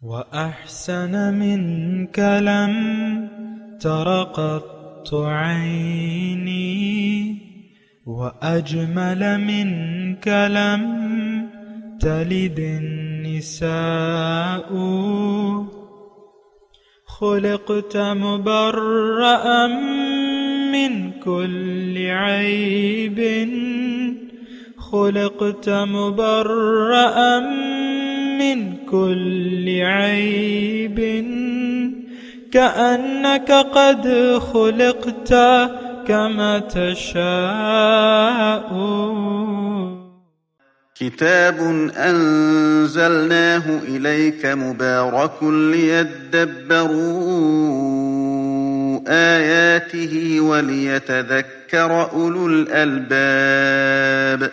وأحسن منك لم تر قط عيني وأجمل منك لم تلد النساء خلقت مبرأ من كل عيب خلقت مبرأ من كل عيب كأنك قد خلقت كما تشاء. كتاب أنزلناه إليك مبارك ليدبروا آياته وليتذكر أولو الألباب.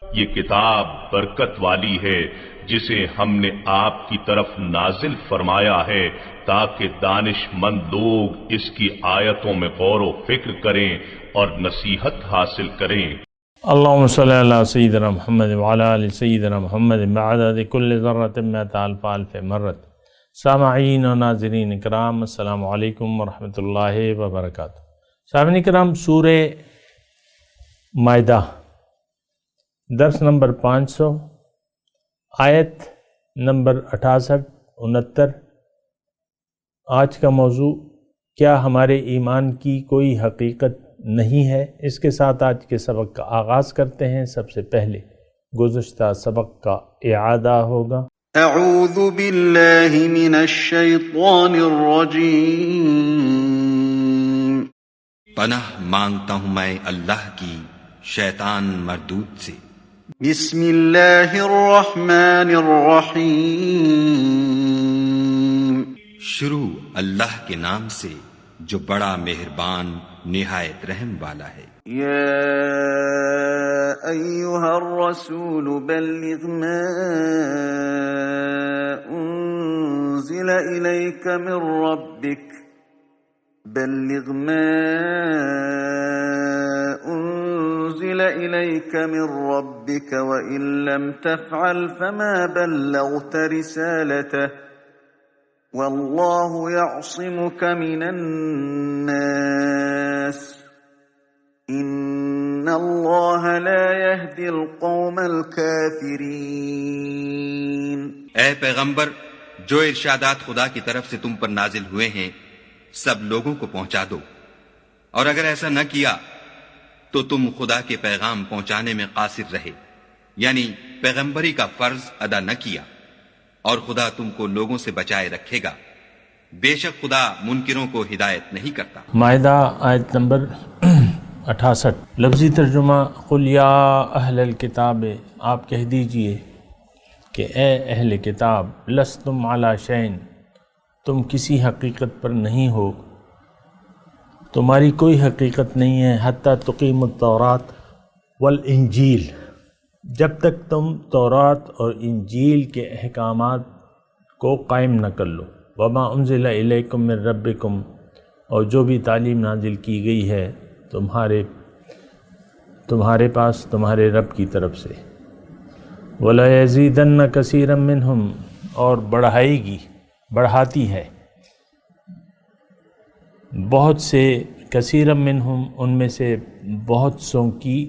یہ کتاب برکت والی ہے جسے ہم نے آپ کی طرف نازل فرمایا ہے تاکہ دانش مند لوگ اس کی آیتوں میں غور و فکر کریں اور نصیحت حاصل کریں. اللہم صلی علی سیدنا محمد وعلی آل سیدنا محمد بعدد کل ذرۃ مئۃ الف الف مرۃ. سامعین و ناظرین اکرام، السلام علیکم ورحمۃ اللہ وبرکاتہ. سامعین اکرام، سورہ مائدہ درس نمبر 500، آیت نمبر 68-69. آج کا موضوع کیا ہمارے ایمان کی کوئی حقیقت نہیں ہے. اس کے ساتھ آج کے سبق کا آغاز کرتے ہیں. سب سے پہلے گزشتہ سبق کا اعادہ ہوگا. اعوذ باللہ من الشیطان الرجیم. پناہ مانگتا ہوں میں اللہ کی شیطان مردود سے. بسم اللہ الرحمن الرحیم. شروع اللہ کے نام سے جو بڑا مہربان نہایت رحم والا ہے. یا ایھا الرسول بلغ ما انزل الیک من ربک بلغ ما انزل الیک من ربک وان لم تفعل فما بلغت رسالته واللہ یعصمک من الناس ان اللہ لا یہدی القوم الکافرین. اے پیغمبر، جو ارشادات خدا کی طرف سے تم پر نازل ہوئے ہیں سب لوگوں کو پہنچا دو، اور اگر ایسا نہ کیا تو تم خدا کے پیغام پہنچانے میں قاصر رہے، یعنی پیغمبری کا فرض ادا نہ کیا، اور خدا تم کو لوگوں سے بچائے رکھے گا. بے شک خدا منکروں کو ہدایت نہیں کرتا. مائدہ آیت نمبر 68. لفظی ترجمہ: قل یا اہل الکتاب، آپ کہہ دیجئے کہ اے اہل کتاب، لستم علی شیء، تم کسی حقیقت پر نہیں ہو، تمہاری کوئی حقیقت نہیں ہے، حتی تقیموا التوراۃ والانجیل، جب تک تم تورات اور انجیل کے احکامات کو قائم نہ کر لو. وما انزل الیکم من ربکم، اور جو بھی تعلیم نازل کی گئی ہے تمہارے پاس تمہارے رب کی طرف سے. ولا یزیدن کثیرا منہم، اور بڑھاتی ہے بہت سے، کثیرا منہم، ان میں سے بہت سوں کی،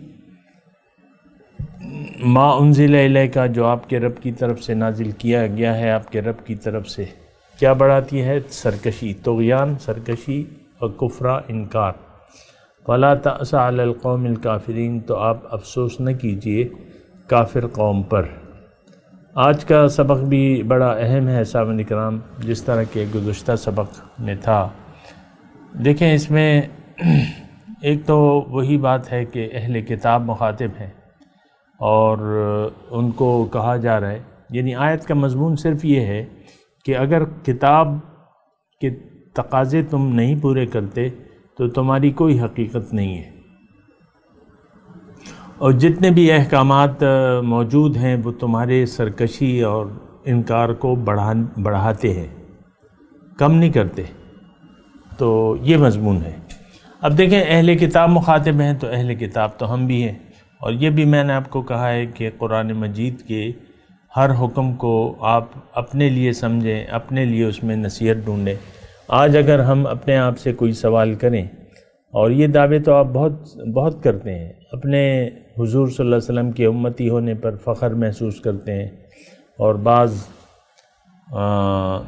ما انزل الیک، جو آپ کے رب کی طرف سے نازل کیا گیا ہے آپ کے رب کی طرف سے. کیا بڑھاتی ہے؟ سرکشی، طغیان، سرکشی اور کفرا، انکار. فلا تأس علی القوم الکافرین، تو آپ افسوس نہ کیجئے کافر قوم پر. آج کا سبق بھی بڑا اہم ہے سامعین اکرام، جس طرح کہ گزشتہ سبق میں تھا. دیکھیں، اس میں ایک تو وہی بات ہے کہ اہل کتاب مخاطب ہیں اور ان کو کہا جا رہا ہے، یعنی آیت کا مضمون صرف یہ ہے کہ اگر کتاب کے تقاضے تم نہیں پورے کرتے تو تمہاری کوئی حقیقت نہیں ہے، اور جتنے بھی احکامات موجود ہیں وہ تمہارے سرکشی اور انکار کو بڑھاتے ہیں، کم نہیں کرتے. تو یہ مضمون ہے. اب دیکھیں، اہل کتاب مخاطب ہیں تو اہل کتاب تو ہم بھی ہیں، اور یہ بھی میں نے آپ کو کہا ہے کہ قرآن مجید کے ہر حکم کو آپ اپنے لیے سمجھیں، اپنے لیے اس میں نصیحت ڈھونڈیں۔ آج اگر ہم اپنے آپ سے کوئی سوال کریں، اور یہ دعوے تو آپ بہت کرتے ہیں، اپنے حضور صلی اللہ علیہ وسلم کے امتی ہونے پر فخر محسوس کرتے ہیں، اور بعض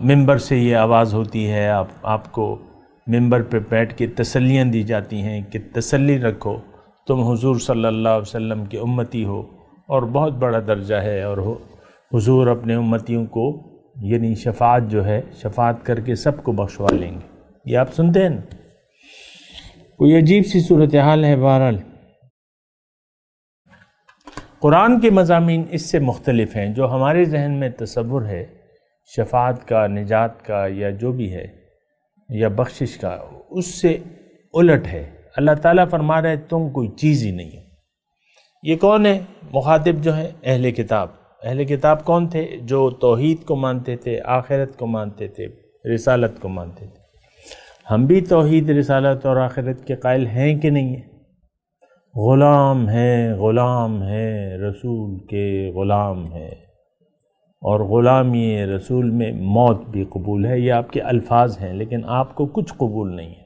ممبر سے یہ آواز ہوتی ہے، آپ کو ممبر پہ بیٹھ کے تسلیاں دی جاتی ہیں کہ تسلی رکھو، تم حضور صلی اللہ علیہ وسلم کے امتی ہو، اور بہت بڑا درجہ ہے، اور حضور اپنے امتیوں کو یعنی شفاعت جو ہے، شفاعت کر کے سب کو بخشوا لیں گے۔ یہ آپ سنتے ہیں نا؟ کوئی عجیب سی صورتحال ہے۔ بہرحال قرآن کے مضامین اس سے مختلف ہیں۔ جو ہمارے ذہن میں تصور ہے شفاعت کا، نجات کا، یا جو بھی ہے، یا بخشش کا، اس سے الٹ ہے۔ اللہ تعالیٰ فرما رہے تم کوئی چیز ہی نہیں ہو۔ یہ کون ہے؟ مخاطب جو ہے اہل کتاب۔ اہل کتاب کون تھے؟ جو توحید کو مانتے تھے، آخرت کو مانتے تھے، رسالت کو مانتے تھے۔ ہم بھی توحید، رسالت اور آخرت کے قائل ہیں کہ نہیں ہیں؟ غلام ہیں رسول کے، غلام ہیں، اور غلامی رسول میں موت بھی قبول ہے۔ یہ آپ کے الفاظ ہیں، لیکن آپ کو کچھ قبول نہیں ہے۔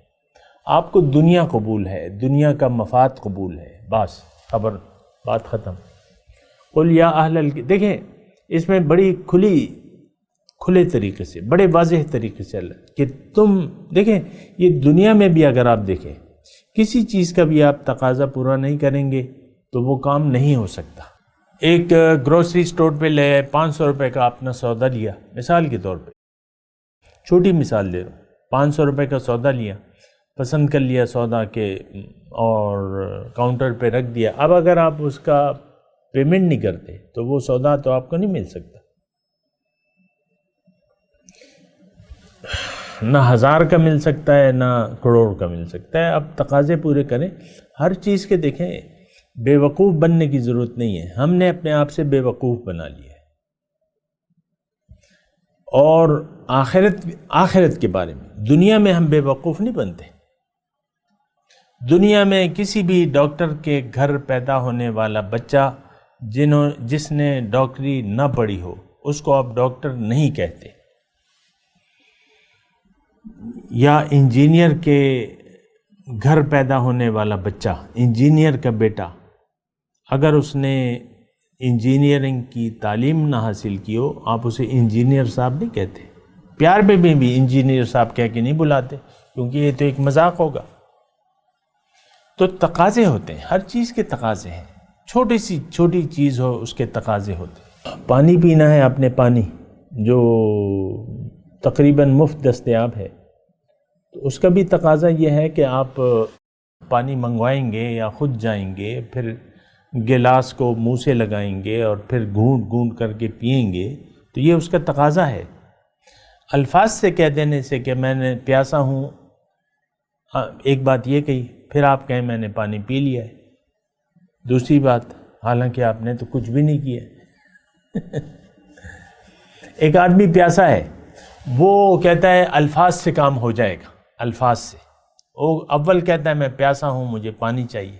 آپ کو دنیا قبول ہے، دنیا کا مفاد قبول ہے، بس خبر، بات ختم۔ قل یا اہل دیکھیں اس میں بڑی کھلے طریقے سے، بڑے واضح طریقے سے اللہ کہ تم دیکھیں، یہ دنیا میں بھی اگر آپ دیکھیں کسی چیز کا بھی آپ تقاضا پورا نہیں کریں گے تو وہ کام نہیں ہو سکتا۔ ایک گروسری سٹور پہ لے 500 روپے کا اپنا سودا لیا، مثال کے طور پہ، چھوٹی مثال دے رہا ہوں، 500 روپے کا سودا لیا، پسند کر لیا سودا کے، اور کاؤنٹر پہ رکھ دیا۔ اب اگر آپ اس کا پیمنٹ نہیں کرتے تو وہ سودا تو آپ کو نہیں مل سکتا۔ نہ 1000 کا مل سکتا ہے، نہ کروڑ کا مل سکتا ہے۔ اب تقاضے پورے کریں ہر چیز کے۔ دیکھیں بے وقوف بننے کی ضرورت نہیں ہے، ہم نے اپنے آپ سے بے وقوف بنا لیا ہے۔ اور آخرت کے بارے میں دنیا میں ہم بے وقوف نہیں بنتے۔ دنیا میں کسی بھی ڈاکٹر کے گھر پیدا ہونے والا بچہ جس نے ڈاکٹری نہ پڑھی ہو، اس کو آپ ڈاکٹر نہیں کہتے۔ یا انجینئر کے گھر پیدا ہونے والا بچہ، انجینئر کا بیٹا، اگر اس نے انجینئرنگ کی تعلیم نہ حاصل کی ہو، آپ اسے انجینئر صاحب نہیں کہتے۔ پیار میں بھی انجینئر صاحب کہہ کے نہیں بلاتے، کیونکہ یہ تو ایک مذاق ہوگا۔ تو تقاضے ہوتے ہیں، ہر چیز کے تقاضے ہیں، چھوٹی چیز ہو اس کے تقاضے ہوتے ہیں۔ پانی پینا ہے آپ نے، پانی جو تقریباً مفت دستیاب ہے، تو اس کا بھی تقاضا یہ ہے کہ آپ پانی منگوائیں گے یا خود جائیں گے، پھر گلاس کو منہ سے لگائیں گے اور پھر گھونٹ کر کے پئیں گے، تو یہ اس کا تقاضا ہے۔ الفاظ سے کہہ دینے سے کہ میں نے پیاسا ہوں، ایک بات یہ کہی، پھر آپ کہیں میں نے پانی پی لیا ہے، دوسری بات حالانکہ آپ نے تو کچھ بھی نہیں کیا۔ ایک آدمی پیاسا ہے، وہ کہتا ہے الفاظ سے کام ہو جائے گا، الفاظ سے۔ وہ اول کہتا ہے میں پیاسا ہوں، مجھے پانی چاہیے،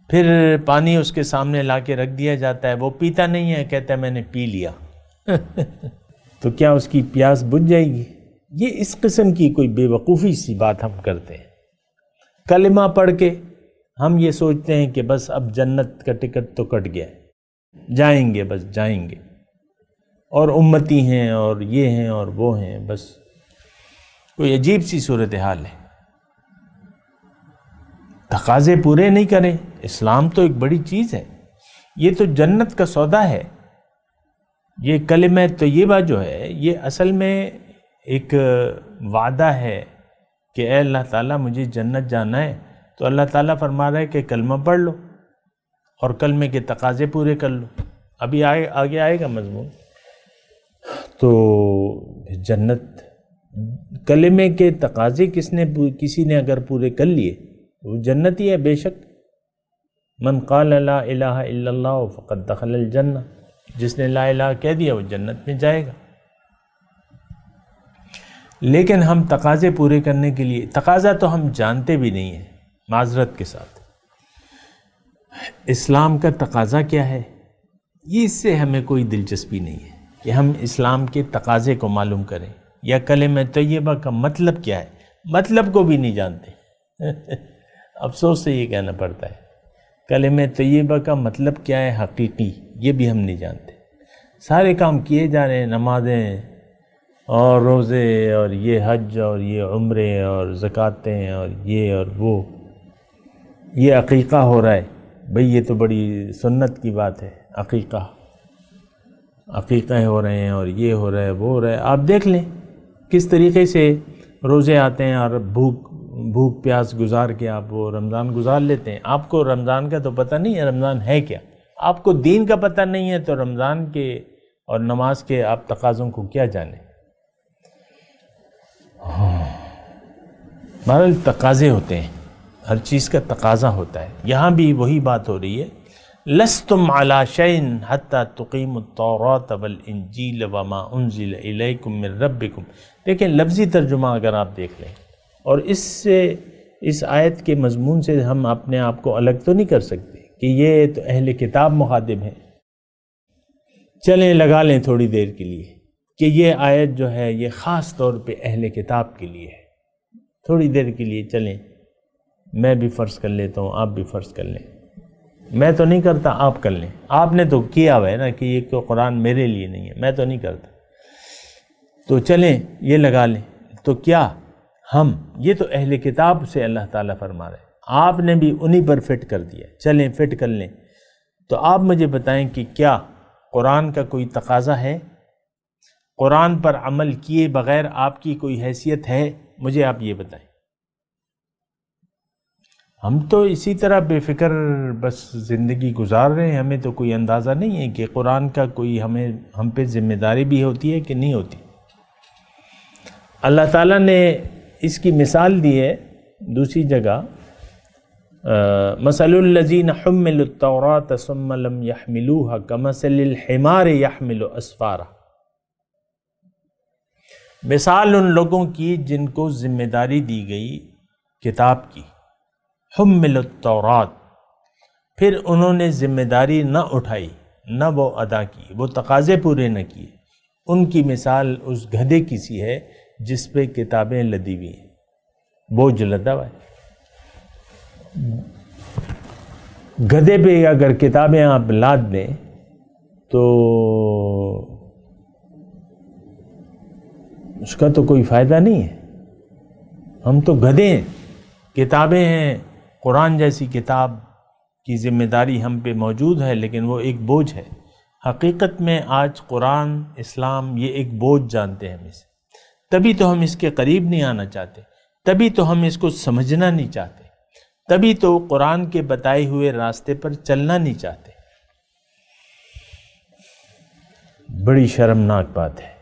پھر پانی اس کے سامنے لا کے رکھ دیا جاتا ہے، وہ پیتا نہیں ہے، کہتا ہے میں نے پی لیا۔ تو کیا اس کی پیاس بجھ جائے گی؟ یہ اس قسم کی کوئی بے وقوفی سی بات ہم کرتے ہیں۔ کلمہ پڑھ کے ہم یہ سوچتے ہیں کہ بس اب جنت کا ٹکٹ تو کٹ گیا ہے، جائیں گے، بس جائیں گے، اور امتی ہیں اور یہ ہیں اور وہ ہیں، بس کوئی عجیب سی صورتحال ہے۔ تقاضے پورے نہیں کریں۔ اسلام تو ایک بڑی چیز ہے، یہ تو جنت کا سودا ہے۔ یہ کلمہ طیبہ جو ہے، یہ اصل میں ایک وعدہ ہے کہ اے اللہ تعالیٰ مجھے جنت جانا ہے، تو اللہ تعالیٰ فرما رہا ہے کہ کلمہ پڑھ لو اور کلمے کے تقاضے پورے کر لو۔ ابھی آگے آئے گا مضمون۔ تو جنت، کلمے کے تقاضے کسی نے اگر پورے کر لیے وہ جنتی ہے بے شک۔ من قال لا الہ الا اللہ فقد دخل الجنہ، جس نے لا الہ کہہ دیا وہ جنت میں جائے گا۔ لیکن ہم تقاضے پورے کرنے کے لیے، تقاضا تو ہم جانتے بھی نہیں ہیں، معذرت کے ساتھ۔ اسلام کا تقاضا کیا ہے؟ یہ اس سے ہمیں کوئی دلچسپی نہیں ہے کہ ہم اسلام کے تقاضے کو معلوم کریں یا کلمہ طیبہ کا مطلب کیا ہے، مطلب کو بھی نہیں جانتے افسوس سے یہ کہنا پڑتا ہے، کلمہ طیبہ کا مطلب کیا ہے حقیقی، یہ بھی ہم نہیں جانتے۔ سارے کام کیے جا رہے ہیں، نمازیں اور روزے اور یہ حج اور یہ عمرے اور زکوٰتیں اور یہ اور وہ، یہ عقیقہ ہو رہا ہے، بھئی یہ تو بڑی سنت کی بات ہے، عقیقہ ہو رہے ہیں اور یہ ہو رہا ہے وہ ہو رہا ہے۔ آپ دیکھ لیں کس طریقے سے روزے آتے ہیں اور بھوک پیاس گزار کے آپ وہ رمضان گزار لیتے ہیں۔ آپ کو رمضان کا تو پتہ نہیں ہے رمضان ہے کیا، آپ کو دین کا پتہ نہیں ہے تو رمضان کے اور نماز کے آپ تقاضوں کو کیا جانیں۔ بہرحال تقاضے ہوتے ہیں، ہر چیز کا تقاضا ہوتا ہے۔ یہاں بھی وہی بات ہو رہی ہے، لستم علی شیء حتی تقیموا التوراۃ والانجیل وما انزل الیکم من ربکم۔ دیکھیں لفظی ترجمہ اگر آپ دیکھ لیں، اور اس آیت کے مضمون سے ہم اپنے آپ کو الگ تو نہیں کر سکتے کہ یہ تو اہل کتاب مخاطب ہیں۔ چلیں لگا لیں تھوڑی دیر کے لیے کہ یہ آیت جو ہے یہ خاص طور پہ اہل کتاب کے لیے ہے، تھوڑی دیر کے لیے چلیں، میں بھی فرض کر لیتا ہوں، آپ بھی فرض کر لیں، میں تو نہیں کرتا، آپ کر لیں، آپ نے تو کیا ہوا ہے نا کہ یہ تو قرآن میرے لیے نہیں ہے، میں تو نہیں کرتا، تو چلیں یہ لگا لیں۔ تو کیا ہم یہ تو اہل کتاب سے اللہ تعالیٰ فرما رہے ہیں، آپ نے بھی انہی پر فٹ کر دیا، چلیں فٹ کر لیں۔ تو آپ مجھے بتائیں کہ کیا قرآن کا کوئی تقاضا ہے؟ قرآن پر عمل کیے بغیر آپ کی کوئی حیثیت ہے؟ مجھے آپ یہ بتائیں۔ ہم تو اسی طرح بے فکر بس زندگی گزار رہے ہیں، ہمیں تو کوئی اندازہ نہیں ہے کہ قرآن کا کوئی ہم پہ ذمہ داری بھی ہوتی ہے کہ نہیں ہوتی۔ اللہ تعالیٰ نے اس کی مثال دی ہے دوسری جگہ، مثل الذین حملوا التوراۃ ثم لم يحملوها كمثل الحمار يحمل اسفارا۔ مثال ان لوگوں کی جن کو ذمہ داری دی گئی کتاب کی، حملوا التوراۃ، پھر انہوں نے ذمہ داری نہ اٹھائی، نہ وہ ادا کی، وہ تقاضے پورے نہ کیے، ان کی مثال اس گدھے کی سی ہے جس پہ کتابیں لدی ہوئی ہیں، بوجھ لدا ہوا ہے۔ گدھے پہ اگر کتابیں آپ لاد دیں تو اس کا تو کوئی فائدہ نہیں ہے، ہم تو گدھے ہیں، کتابیں ہیں، قرآن جیسی کتاب کی ذمہ داری ہم پہ موجود ہے لیکن وہ ایک بوجھ ہے۔ حقیقت میں آج قرآن اسلام یہ ایک بوجھ جانتے ہیں ہم اسے، تبھی تو ہم اس کے قریب نہیں آنا چاہتے، تبھی تو ہم اس کو سمجھنا نہیں چاہتے، تبھی تو قرآن کے بتائے ہوئے راستے پر چلنا نہیں چاہتے۔ بڑی شرمناک بات ہے۔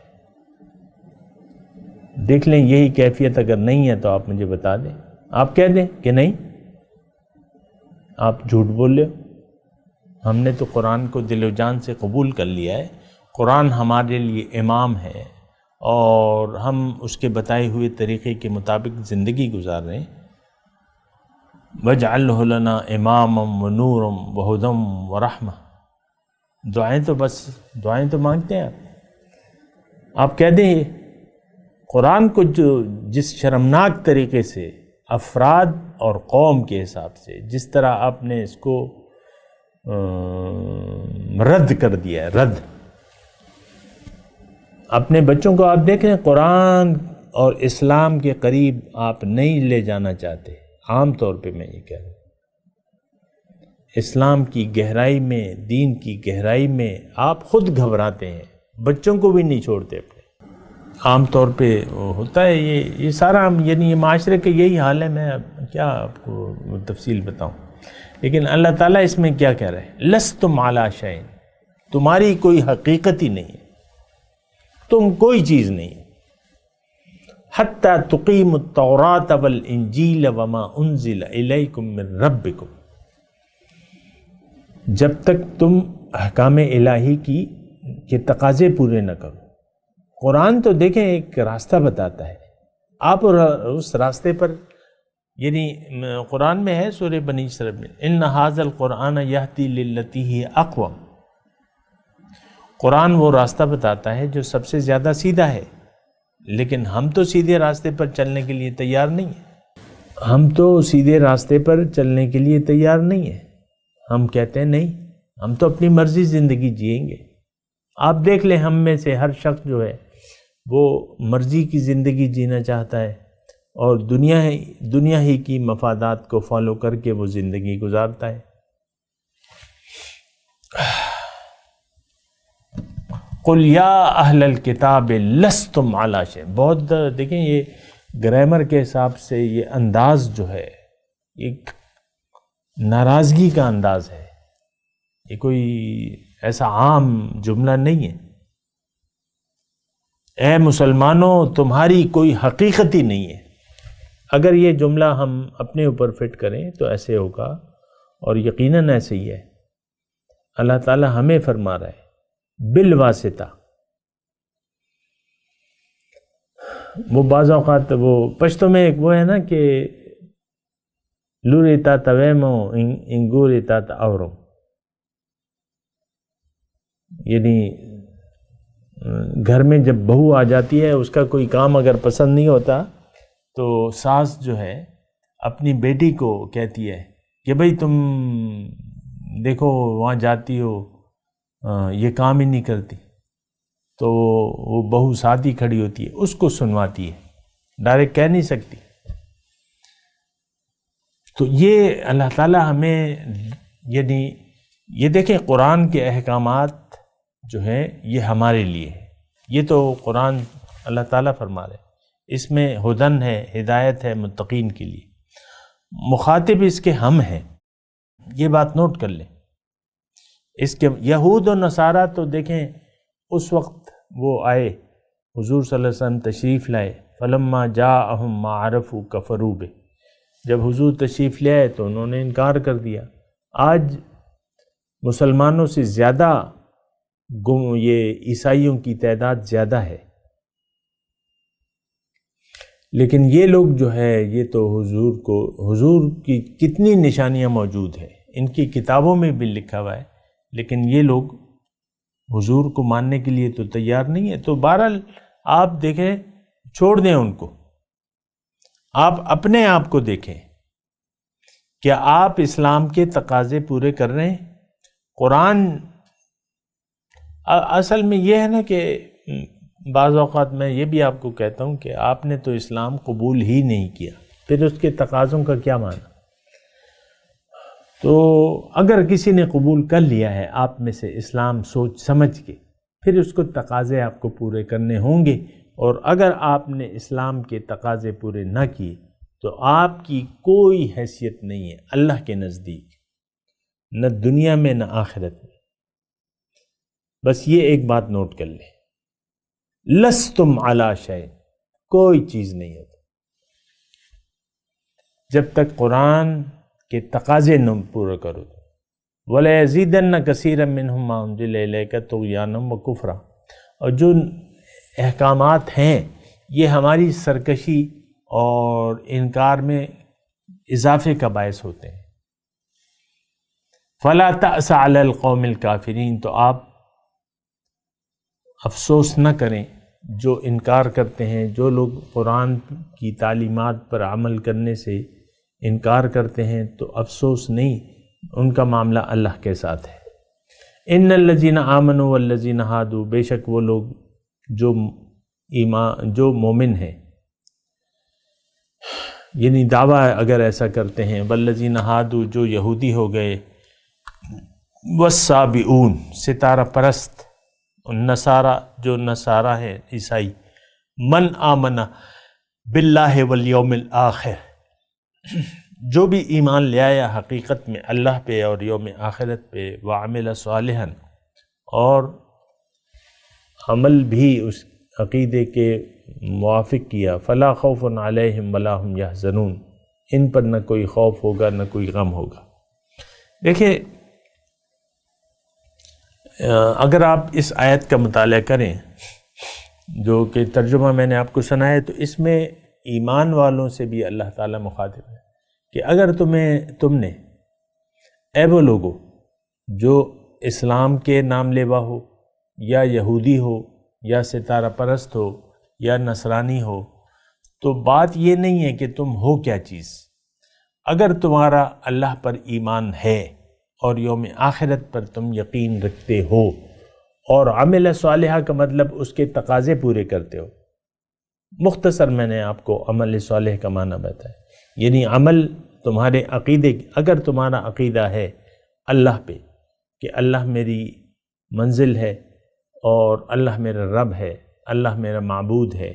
دیکھ لیں یہی کیفیت اگر نہیں ہے تو آپ مجھے بتا دیں، آپ کہہ دیں کہ نہیں آپ جھوٹ بول رہے ہو، ہم نے تو قرآن کو دل و جان سے قبول کر لیا ہے، قرآن ہمارے لیے امام ہے اور ہم اس کے بتائے ہوئے طریقے کے مطابق زندگی گزار رہے ہیں۔ وَاجْعَلْهُ لَنَا إِمَامًا وَنُورًا وَهُدًى وَرَحْمَةً، دعائیں تو بس دعائیں تو مانگتے ہیں آپ کہہ دیں قرآن کو جو جس شرمناک طریقے سے افراد اور قوم کے حساب سے جس طرح آپ نے اس کو رد کر دیا ہے، رد۔ اپنے بچوں کو آپ دیکھیں قرآن اور اسلام کے قریب آپ نہیں لے جانا چاہتے، عام طور پہ میں یہ کہہ رہا ہوں، اسلام کی گہرائی میں، دین کی گہرائی میں آپ خود گھبراتے ہیں، بچوں کو بھی نہیں چھوڑتے اپنے۔ عام طور پہ ہوتا ہے یہ سارا، یعنی یہ معاشرے کا یہی حال ہے، میں کیا آپ کو تفصیل بتاؤں۔ لیکن اللہ تعالیٰ اس میں کیا کہہ رہے ہیں، لستم علی شیء، تمہاری کوئی حقیقت ہی نہیں ہے، تم کوئی چیز نہیں ہے، حتی تقیم التوراۃ والانجیل وما انزل الیکم من ربکم، جب تک تم احکام الہی کے تقاضے پورے نہ کرو۔ قرآن تو دیکھیں ایک راستہ بتاتا ہے، آپ اس راستے پر، یعنی قرآن میں ہے سورہ بنی اسرائیل میں، ان ھذا القرآن یہدی للتی ہی اقوم، قرآن وہ راستہ بتاتا ہے جو سب سے زیادہ سیدھا ہے، لیکن ہم تو سیدھے راستے پر چلنے کے لیے تیار نہیں ہیں۔ ہم تو سیدھے راستے پر چلنے کے لیے تیار نہیں ہیں۔ ہم کہتے ہیں نہیں، ہم تو اپنی مرضی زندگی جئیں گے۔ آپ دیکھ لیں، ہم میں سے ہر شخص جو ہے وہ مرضی کی زندگی جینا چاہتا ہے اور دنیا ہی کی مفادات کو فالو کر کے وہ زندگی گزارتا ہے۔ قُلْ يَا أَهْلَ الْكِتَابِ لَسْتُمْ عَلَىٰ شَيْءٍ۔ بہت دیکھیں، یہ گرامر کے حساب سے یہ انداز جو ہے ایک ناراضگی کا انداز ہے، یہ کوئی ایسا عام جملہ نہیں ہے۔ اے مسلمانوں، تمہاری کوئی حقیقت ہی نہیں ہے۔ اگر یہ جملہ ہم اپنے اوپر فٹ کریں تو ایسے ہوگا، اور یقیناً ایسے ہی ہے۔ اللہ تعالیٰ ہمیں فرما رہا ہے بالواسطہ۔ وہ بعض اوقات وہ پشتو میں ایک وہ ہے نا کہ لوریتا تویمو انگوریتا اورو، یعنی گھر میں جب بہو آ جاتی ہے، اس کا کوئی کام اگر پسند نہیں ہوتا تو ساس جو ہے اپنی بیٹی کو کہتی ہے کہ بھئی تم دیکھو وہاں جاتی ہو، یہ کام ہی نہیں کرتی، تو وہ بہو ساتھ ہی کھڑی ہوتی ہے، اس کو سنواتی ہے، ڈائریکٹ کہہ نہیں سکتی۔ تو یہ اللہ تعالیٰ ہمیں، یعنی یہ دیکھیں قرآن کے احکامات جو ہیں یہ ہمارے لیے ہے۔ یہ تو قرآن اللہ تعالیٰ فرما رہے، اس میں ہدن ہے، ہدایت ہے متقین کے لیے، مخاطب اس کے ہم ہیں۔ یہ بات نوٹ کر لیں۔ اس کے یہود و نصارہ تو دیکھیں اس وقت وہ آئے، حضور صلی اللہ علیہ وسلم تشریف لائے، فلما جاءہم ما عرفوا کفروا بہ، جب حضور تشریف لے آئے تو انہوں نے انکار کر دیا۔ آج مسلمانوں سے زیادہ یہ عیسائیوں کی تعداد زیادہ ہے، لیکن یہ لوگ جو ہے یہ تو حضور کی کتنی نشانیاں موجود ہیں، ان کی کتابوں میں بھی لکھا ہوا ہے، لیکن یہ لوگ حضور کو ماننے کے لیے تو تیار نہیں ہے۔ تو بہرحال آپ دیکھیں، چھوڑ دیں ان کو، آپ اپنے آپ کو دیکھیں، کیا آپ اسلام کے تقاضے پورے کر رہے ہیں؟ قرآن اصل میں یہ ہے نا کہ بعض اوقات میں یہ بھی آپ کو کہتا ہوں کہ آپ نے تو اسلام قبول ہی نہیں کیا، پھر اس کے تقاضوں کا کیا معنی؟ تو اگر کسی نے قبول کر لیا ہے آپ میں سے اسلام سوچ سمجھ کے، پھر اس کو تقاضے آپ کو پورے کرنے ہوں گے، اور اگر آپ نے اسلام کے تقاضے پورے نہ کیے تو آپ کی کوئی حیثیت نہیں ہے اللہ کے نزدیک، نہ دنیا میں نہ آخرت میں۔ بس یہ ایک بات نوٹ کر لیں، لستم علی شیء، کوئی چیز نہیں ہوتا جب تک قرآن کے تقاضے نہ پورے کرو۔ وَلَيَزِيدَنَّ كَثِيرًا مِّنْهُمْ مَا أُنزِلَ إِلَيْكَ طُغْيَانًا وَكُفْرًا، اور جو احکامات ہیں یہ ہماری سرکشی اور انکار میں اضافے کا باعث ہوتے ہیں۔ فَلَا تَأْسَ عَلَى الْقَوْمِ الْكَافِرِينَ، تو آپ افسوس نہ کریں جو انکار کرتے ہیں، جو لوگ قرآن کی تعلیمات پر عمل کرنے سے انکار کرتے ہیں، تو افسوس نہیں، ان کا معاملہ اللہ کے ساتھ ہے۔ ان الذین آمنوا والذین ہادوا، بے شک وہ لوگ جو مومن ہیں، یعنی دعویٰ اگر ایسا کرتے ہیں، والذین ہادوا، جو یہودی ہو گئے، والسابئون، ستارہ پرست، نصارہ، جو نصارہ ہیں عیسائی، من آمن باللہ والیوم الآخر، جو بھی ایمان لے آیا حقیقت میں اللہ پہ اور یوم آخرت پہ، وعمل صالحا، اور عمل بھی اس عقیدے کے موافق کیا، فلا خوف علیہم ولا ہم یحزنون، ان پر نہ کوئی خوف ہوگا نہ کوئی غم ہوگا۔ دیکھیں، اگر آپ اس آیت کا مطالعہ کریں جو کہ ترجمہ میں نے آپ کو سنایا، تو اس میں ایمان والوں سے بھی اللہ تعالیٰ مخاطب ہے کہ اگر تم نے، اے وہ لوگو جو اسلام کے نام لیوا ہو یا یہودی ہو یا ستارہ پرست ہو یا نصرانی ہو، تو بات یہ نہیں ہے کہ تم ہو کیا چیز۔ اگر تمہارا اللہ پر ایمان ہے اور یوم آخرت پر تم یقین رکھتے ہو اور عمل صالحہ کا مطلب اس کے تقاضے پورے کرتے ہو، مختصر میں نے آپ کو عمل صالح کا معنی بتایا، یعنی عمل تمہارے عقیدے، اگر تمہارا عقیدہ ہے اللہ پہ کہ اللہ میری منزل ہے اور اللہ میرا رب ہے، اللہ میرا معبود ہے،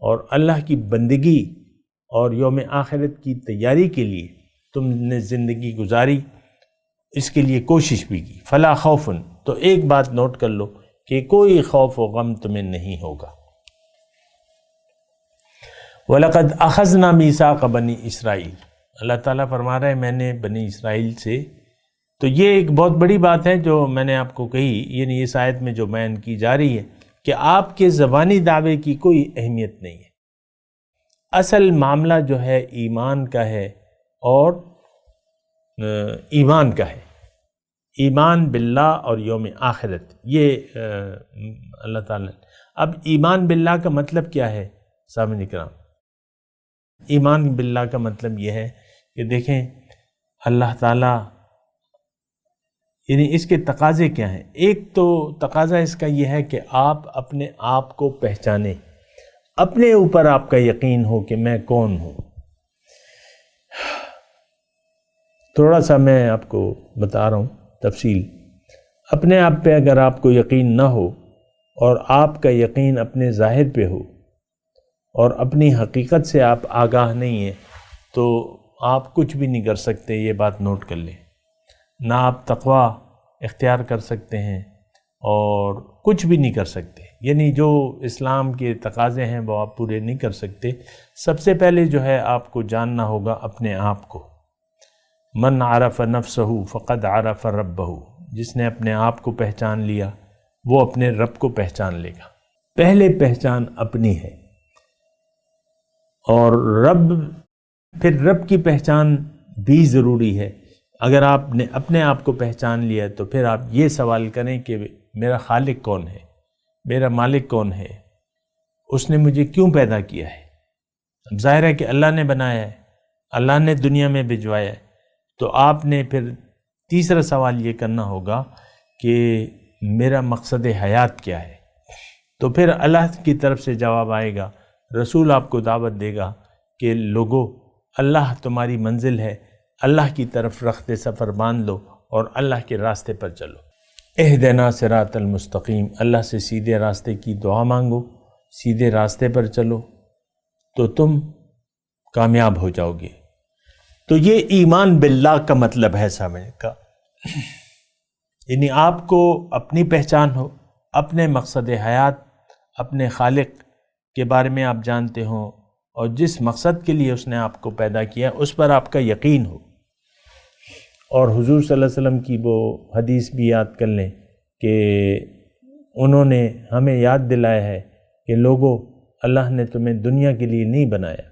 اور اللہ کی بندگی اور یوم آخرت کی تیاری کے لیے تم نے زندگی گزاری، اس کے لیے کوشش بھی کی، فلا خوف، تو ایک بات نوٹ کر لو کہ کوئی خوف و غم تمہیں نہیں ہوگا۔ وَلَقَدْ أَخَذْنَا مِيثَاقَ بَنِي اسرائیل، اللہ تعالیٰ فرما رہے ہیں میں نے بنی اسرائیل سے، تو یہ ایک بہت بڑی بات ہے جو میں نے آپ کو کہی، یعنی اس آیت میں جو بیان کی جا رہی ہے کہ آپ کے زبانی دعوے کی کوئی اہمیت نہیں ہے، اصل معاملہ جو ہے ایمان کا ہے، اور ایمان کا ہے، ایمان باللہ اور یوم آخرت، یہ اللہ تعالیٰ۔ اب ایمان باللہ کا مطلب کیا ہے سامعین کرام؟ ایمان باللہ کا مطلب یہ ہے کہ دیکھیں اللہ تعالیٰ، یعنی اس کے تقاضے کیا ہیں؟ ایک تو تقاضا اس کا یہ ہے کہ آپ اپنے آپ کو پہچانیں، اپنے اوپر آپ کا یقین ہو کہ میں کون ہوں۔ تھوڑا سا میں آپ کو بتا رہا ہوں تفصیل۔ اپنے آپ پہ اگر آپ کو یقین نہ ہو اور آپ کا یقین اپنے ظاہر پہ ہو اور اپنی حقیقت سے آپ آگاہ نہیں ہیں، تو آپ کچھ بھی نہیں کر سکتے، یہ بات نوٹ کر لیں۔ نہ آپ تقوی اختیار کر سکتے ہیں اور کچھ بھی نہیں کر سکتے، یعنی جو اسلام کے تقاضے ہیں وہ آپ پورے نہیں کر سکتے۔ سب سے پہلے جو ہے آپ کو جاننا ہوگا اپنے آپ کو۔ من عرف نفسہ فقد عرف ربہ، جس نے اپنے آپ کو پہچان لیا وہ اپنے رب کو پہچان لے گا۔ پہلے پہچان اپنی ہے، اور پھر رب کی پہچان بھی ضروری ہے۔ اگر آپ نے اپنے آپ کو پہچان لیا تو پھر آپ یہ سوال کریں کہ میرا خالق کون ہے، میرا مالک کون ہے، اس نے مجھے کیوں پیدا کیا ہے؟ اب ظاہر ہے کہ اللہ نے بنایا ہے، اللہ نے دنیا میں بھجوایا ہے، تو آپ نے پھر تیسرا سوال یہ کرنا ہوگا کہ میرا مقصد حیات کیا ہے؟ تو پھر اللہ کی طرف سے جواب آئے گا، رسول آپ کو دعوت دے گا کہ لوگو اللہ تمہاری منزل ہے، اللہ کی طرف رخت سفر باندھ لو اور اللہ کے راستے پر چلو۔ اہدنا صراط المستقیم، اللہ سے سیدھے راستے کی دعا مانگو، سیدھے راستے پر چلو تو تم کامیاب ہو جاؤ گے۔ تو یہ ایمان باللہ کا مطلب ہے سامنے کا، یعنی آپ کو اپنی پہچان ہو، اپنے مقصد حیات، اپنے خالق کے بارے میں آپ جانتے ہوں، اور جس مقصد کے لیے اس نے آپ کو پیدا کیا اس پر آپ کا یقین ہو۔ اور حضور صلی اللہ علیہ وسلم کی وہ حدیث بھی یاد کر لیں کہ انہوں نے ہمیں یاد دلایا ہے کہ لوگو اللہ نے تمہیں دنیا کے لیے نہیں بنایا،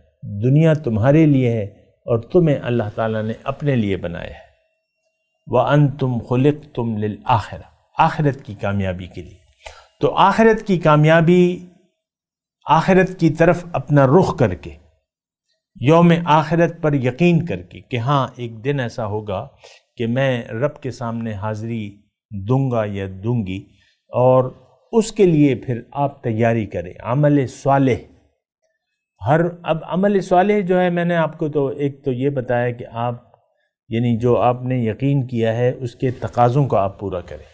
دنیا تمہارے لیے ہے اور تمہیں اللہ تعالیٰ نے اپنے لیے بنایا ہے۔ وَأَنْتُمْ خُلِقْتُمْ لِلْآخِرَةِ، آخرت کی کامیابی کے لیے۔ تو آخرت کی کامیابی، آخرت کی طرف اپنا رخ کر کے، یوم آخرت پر یقین کر کے کہ ہاں ایک دن ایسا ہوگا کہ میں رب کے سامنے حاضری دوں گا یا دوں گی، اور اس کے لیے پھر آپ تیاری کریں عمل صالح۔ اب عمل صالح جو ہے، میں نے آپ کو تو ایک تو یہ بتایا کہ آپ یعنی جو آپ نے یقین کیا ہے اس کے تقاضوں کو آپ پورا کریں۔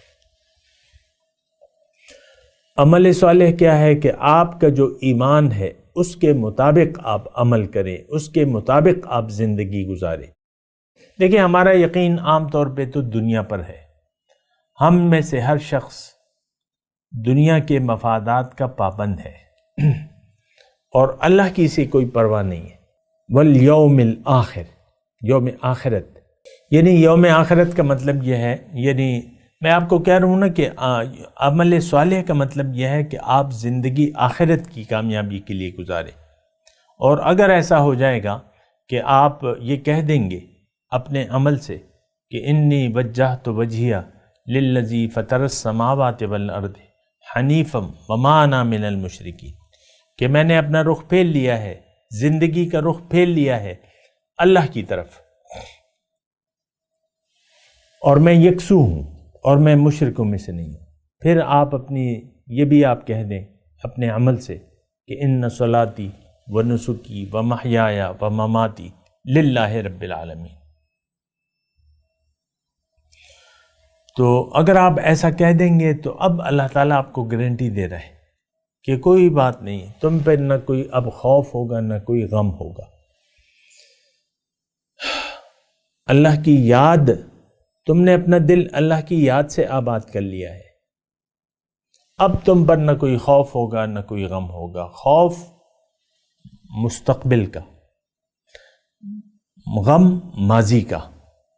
عمل صالح کیا ہے کہ آپ کا جو ایمان ہے اس کے مطابق آپ عمل کریں، اس کے مطابق آپ زندگی گزاریں۔ دیکھیں ہمارا یقین عام طور پہ تو دنیا پر ہے، ہم میں سے ہر شخص دنیا کے مفادات کا پابند ہے اور اللہ کی سے کوئی پرواہ نہیں ہے۔ والیوم الآخر، یوم آخرت، یعنی یوم آخرت کا مطلب یہ ہے، یعنی میں آپ کو کہہ رہا ہوں نا کہ عمل صالح کا مطلب یہ ہے کہ آپ زندگی آخرت کی کامیابی کے لیے گزاریں۔ اور اگر ایسا ہو جائے گا کہ آپ یہ کہہ دیں گے اپنے عمل سے کہ انی وجہت وجہیہ للذی فطر السماوات والارض حنیفم وما انا من المشرکین، کہ میں نے اپنا رخ پھیر لیا ہے، زندگی کا رخ پھیر لیا ہے اللہ کی طرف، اور میں یکسو ہوں اور میں مشرکوں میں سے نہیں ہوں۔ پھر آپ اپنی یہ بھی آپ کہہ دیں اپنے عمل سے کہ ان صلاتی و نسکی و محیایا و مماتی للہ رب العالمین۔ تو اگر آپ ایسا کہہ دیں گے تو اب اللہ تعالیٰ آپ کو گارنٹی دے رہا ہے کہ کوئی بات نہیں، تم پہ نہ کوئی اب خوف ہوگا نہ کوئی غم ہوگا۔ اللہ کی یاد، تم نے اپنا دل اللہ کی یاد سے آباد کر لیا ہے، اب تم پر نہ کوئی خوف ہوگا نہ کوئی غم ہوگا۔ خوف مستقبل کا، غم ماضی کا،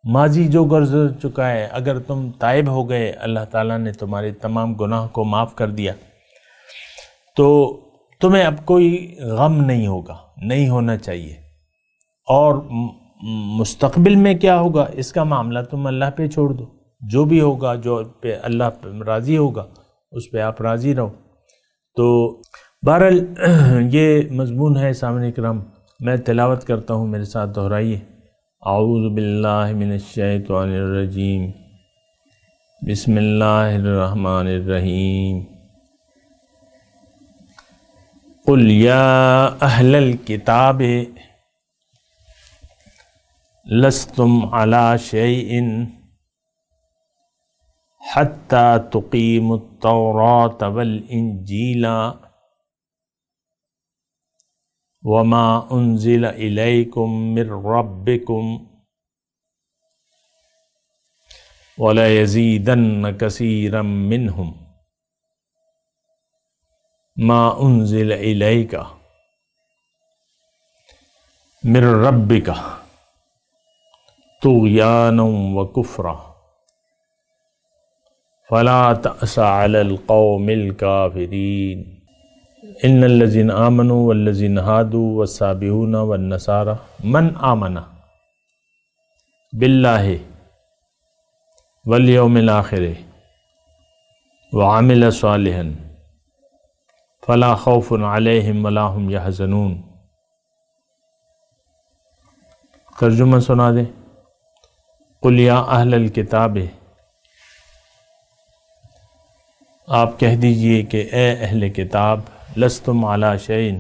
ماضی جو گزر چکا ہے، اگر تم تائب ہو گئے، اللہ تعالیٰ نے تمہارے تمام گناہ کو معاف کر دیا، تو تمہیں اب کوئی غم نہیں ہوگا، نہیں ہونا چاہیے۔ اور مستقبل میں کیا ہوگا اس کا معاملہ تم اللہ پہ چھوڑ دو، جو بھی ہوگا، جو پہ اللہ پہ راضی ہوگا اس پہ آپ راضی رہو۔ تو بہرحال یہ مضمون ہے سامعین کرام، میں تلاوت کرتا ہوں، میرے ساتھ دہرائیے۔ اعوذ باللہ من الشیطان الرجیم، بسم اللہ الرحمن الرحیم۔ قل یا اہل الکتاب لستم علی شیء حتی تقیموا التوراۃ والانجیل وما انزل الیکم من ربکم ولیزیدن کثیرا منہم ما انزل الیک من ربک طغیانا وکفرا فلا تأس علی القوم الکافرین ان الذین آمنوا والذین ہادوا والسابئون والنصارى من آمن باللہ والیوم الآخر وعمل صالحا فلا خوف علیہم ولا هم یحزنون۔ ترجمہ سنا دیں۔ قل یا اہل الکتاب، آپ کہہ دیجئے کہ اے اہل کتاب، لستم علی شیء،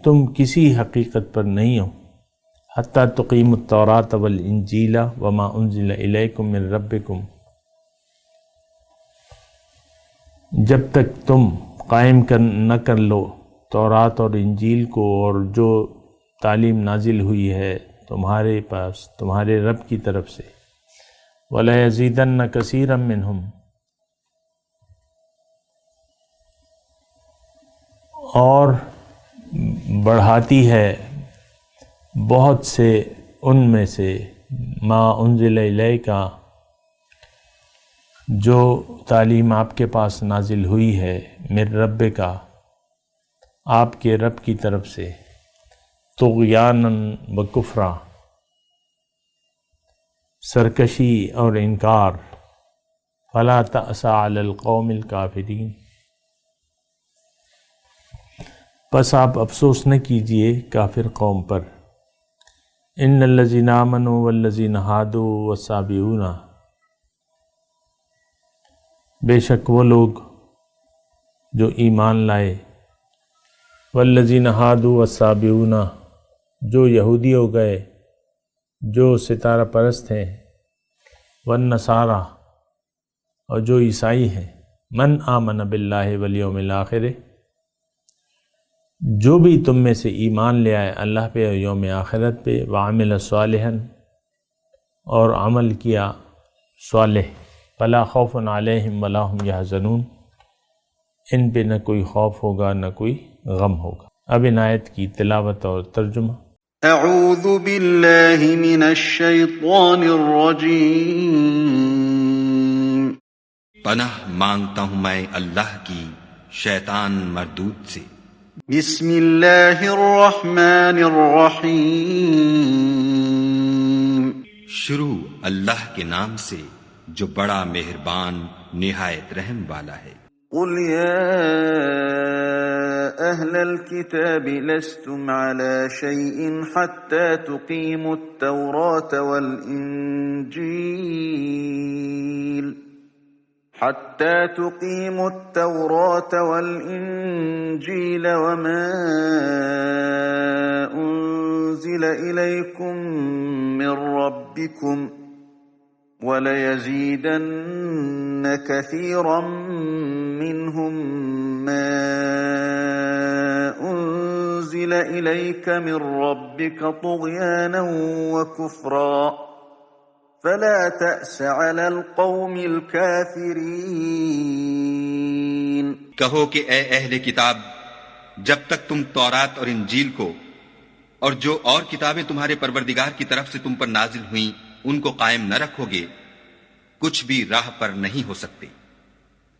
تم کسی حقیقت پر نہیں ہو، حتی تقیموا التوراۃ والانجیل وما انزل الیکم من ربکم، جب تک تم قائم نہ کر لو تورات اور انجیل کو، اور جو تعلیم نازل ہوئی ہے تمہارے پاس تمہارے رب کی طرف سے، وَلَيَزِيدَنَّ كَثِيرًا مِّنْهُمْ، اور بڑھاتی ہے بہت سے ان میں سے، ما انزل الیک، جو تعلیم آپ کے پاس نازل ہوئی ہے، من رب کا، آپ کے رب کی طرف سے، طغیانا و کفرا، سرکشی اور انکار، فلا تأس علی القوم الکافرین، پس آپ افسوس نہ کیجئے کافر قوم پر۔ ان الذین آمنوا والذین ہادوا والسابئون، بے شک وہ لوگ جو ایمان لائے، والذین ہادوا والسابئون، جو یہودی ہو گئے، جو ستارہ پرست ہیں، والنصارى، اور جو عیسائی ہیں، من آمن باللہ والیوم الآخر، جو بھی تم میں سے ایمان لے آئے اللہ پہ اور یوم آخرت پہ، وعمل صالحا، اور عمل کیا صالح، فلا خوف علیہم ولا هم یحزنون، ان پہ نہ کوئی خوف ہوگا نہ کوئی غم ہوگا۔ اب ان آیت کی تلاوت اور ترجمہ۔ اعوذ باللہ من الشیطان الرجیم، پناہ مانگتا ہوں میں اللہ کی شیطان مردود سے۔ بسم اللہ الرحمن الرحیم، شروع اللہ کے نام سے جو بڑا مہربان نہایت رحم والا ہے۔ قل يا أهل الكتاب لستم على شيء حتى تقيموا التوراة والإنجيل وما أنزل إليكم من ربكم وَلَيَزِيدَنَّ كَثِيرًا مِّنْهُمْ مَا أُنزِلَ إِلَيْكَ مِن رَّبِّكَ طُغْيَانًا وَكُفْرًا فَلَا تَأْسَ عَلَى الْقَوْمِ الْكَافِرِينَ۔ کہو کہ اے اہل کتاب، جب تک تم تورات اور انجیل کو اور جو اور کتابیں تمہارے پروردگار کی طرف سے تم پر نازل ہوئیں ان کو قائم نہ رکھو گے، کچھ بھی راہ پر نہیں ہو سکتے۔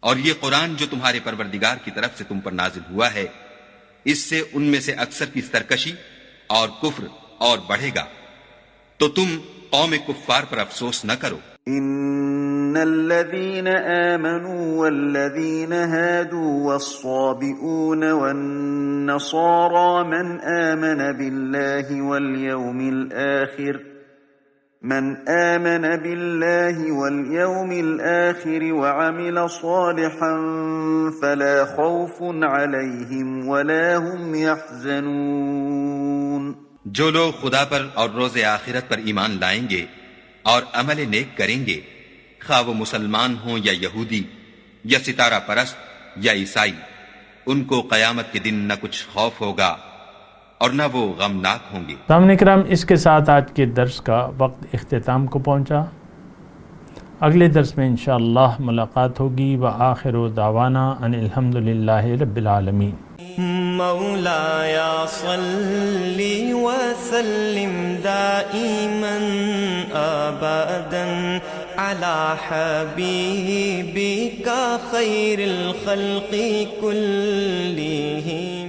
اور یہ قرآن جو تمہارے پروردگار کی طرف سے تم پر نازل ہوا ہے، اس سے ان میں سے اکثر کی سرکشی اور کفر اور بڑھے گا، تو تم قوم کفار پر افسوس نہ کرو۔ ان الذين آمنوا والذين هادوا والصابئون والنصارى من آمن بالله واليوم الآخر وعمل صالحا فلا خوف عليهم ولا هم يحزنون۔ جو لوگ خدا پر اور روز آخرت پر ایمان لائیں گے اور عمل نیک کریں گے، خواہ وہ مسلمان ہوں یا یہودی یا ستارہ پرست یا عیسائی، ان کو قیامت کے دن نہ کچھ خوف ہوگا اور نہ وہ غمناک ہوں گے۔ سامعین کرام، اس کے ساتھ آج کے درس کا وقت اختتام کو پہنچا۔ اگلے درس میں انشاءاللہ ملاقات ہوگی۔ وآخر دعوانا ان الحمدللہ رب العالمین۔ مولایا صلی وسلم دائما ابدا علی حبیبک خیر الخلق کلہم۔